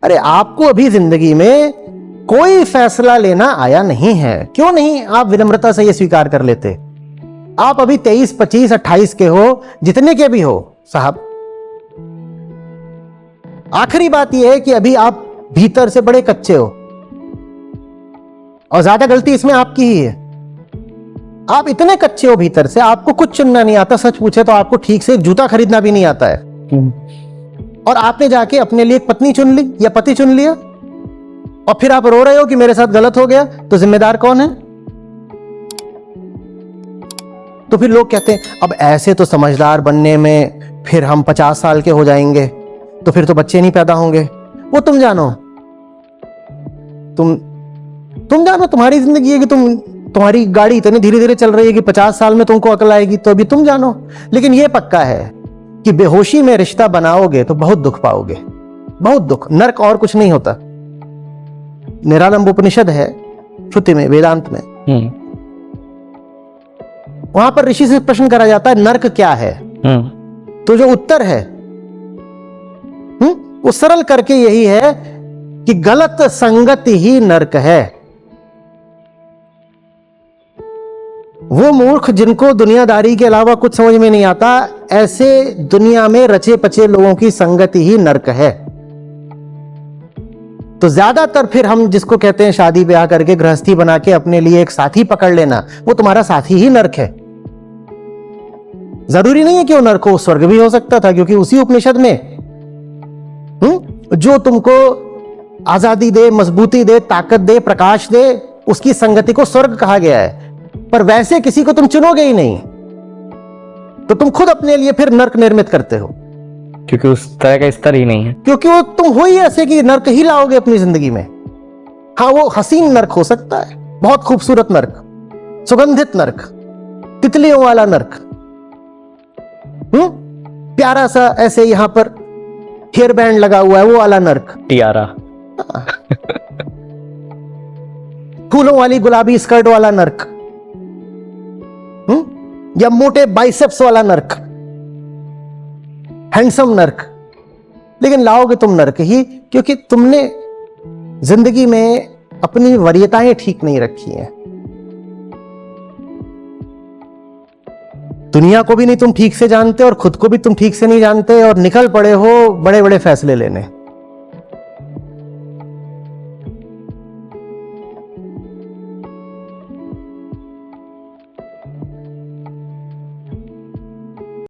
अरे आपको अभी जिंदगी में कोई फैसला लेना आया नहीं है, क्यों नहीं आप विनम्रता से यह स्वीकार कर लेते? आप अभी 23, 25, 28 के हो, जितने के भी हो साहब। आखिरी बात यह है कि अभी आप भीतर से बड़े कच्चे हो और ज्यादा गलती इसमें आपकी ही है। आप इतने कच्चे हो भीतर से, आपको कुछ चुनना नहीं आता। सच पूछे तो आपको ठीक से एक जूता खरीदना भी नहीं आता है, और आपने जाके अपने लिए एक पत्नी चुन ली या पति चुन लिया, और फिर आप रो रहे हो कि मेरे साथ गलत हो गया। तो जिम्मेदार कौन है? तो फिर लोग कहते हैं अब ऐसे तो समझदार बनने में फिर हम 50 साल के हो जाएंगे, तो फिर तो बच्चे नहीं पैदा होंगे। वो तुम जानो, तुम जानो, तुम्हारी जिंदगी है कि तुम्हारी गाड़ी इतनी धीरे धीरे चल रही है कि 50 साल में तुमको अकल आएगी, तो अभी तुम जानो। लेकिन यह पक्का है कि बेहोशी में रिश्ता बनाओगे तो बहुत दुख पाओगे, बहुत दुख। नरक और कुछ नहीं होता। निरालंब उपनिषद है श्रुति में, वेदांत में, वहां पर ऋषि से प्रश्न करा जाता है नरक क्या है? तो जो उत्तर है वो सरल करके यही है कि गलत संगत ही नरक है। वो मूर्ख जिनको दुनियादारी के अलावा कुछ समझ में नहीं आता, ऐसे दुनिया में रचे पचे लोगों की संगति ही नरक है। तो ज्यादातर फिर हम जिसको कहते हैं शादी ब्याह करके गृहस्थी बना के अपने लिए एक साथी पकड़ लेना, वो तुम्हारा साथी ही नरक है। जरूरी नहीं है कि वो नरक हो, स्वर्ग भी हो सकता था, क्योंकि उसी उपनिषद में जो तुमको आजादी दे, मजबूती दे, ताकत दे, प्रकाश दे, उसकी संगति को स्वर्ग कहा गया है। पर वैसे किसी को तुम चुनोगे ही नहीं, तो तुम खुद अपने लिए फिर नरक निर्मित करते हो, क्योंकि उस तरह का स्तर ही नहीं है। क्योंकि वो तुम हो ही ऐसे कि नरक ही लाओगे अपनी जिंदगी में। हाँ, वो हसीन नरक हो सकता है, बहुत खूबसूरत नरक, सुगंधित नरक, तितलियों वाला नरक, प्यारा सा ऐसे यहां पर हेयर बैंड लगा हुआ है वो वाला नरक, टियारा, फूलों वाली गुलाबी स्कर्ट वाला नरक, या मोटे बाइसेप्स वाला नरक, हैंडसम नरक। लेकिन लाओगे तुम नरक ही, क्योंकि तुमने जिंदगी में अपनी वरीयताएं ठीक नहीं रखी हैं। दुनिया को भी नहीं तुम ठीक से जानते और खुद को भी तुम ठीक से नहीं जानते, और निकल पड़े हो बड़े बड़े फैसले लेने।